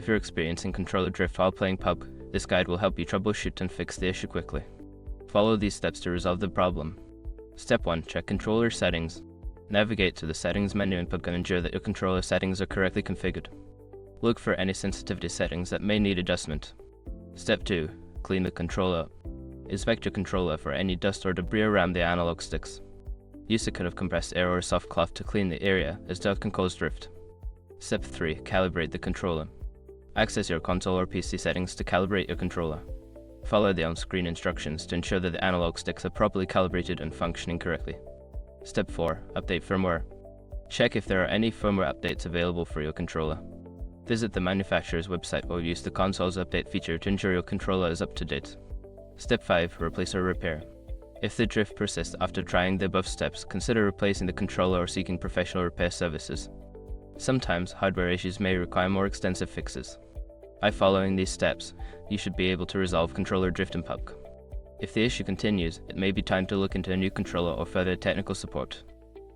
If you're experiencing controller drift while playing PUBG, this guide will help you troubleshoot and fix the issue quickly. Follow these steps to resolve the problem. Step 1. Check controller settings. Navigate to the settings menu in PUBG and ensure that your controller settings are correctly configured. Look for any sensitivity settings that may need adjustment. Step 2. Clean the controller. Inspect your controller for any dust or debris around the analog sticks. Use a coat of compressed air or a soft cloth to clean the area, as dirt can cause drift. Step 3. Calibrate the controller. Access your console or PC settings to calibrate your controller. Follow the on-screen instructions to ensure that the analog sticks are properly calibrated and functioning correctly. Step 4. Update firmware. Check if there are any firmware updates available for your controller. Visit the manufacturer's website or use the console's update feature to ensure your controller is up to date. Step 5. Replace or repair. If the drift persists after trying the above steps, consider replacing the controller or seeking professional repair services. Sometimes, hardware issues may require more extensive fixes. By following these steps, you should be able to resolve controller drift in PUBG. If the issue continues, it may be time to look into a new controller or further technical support.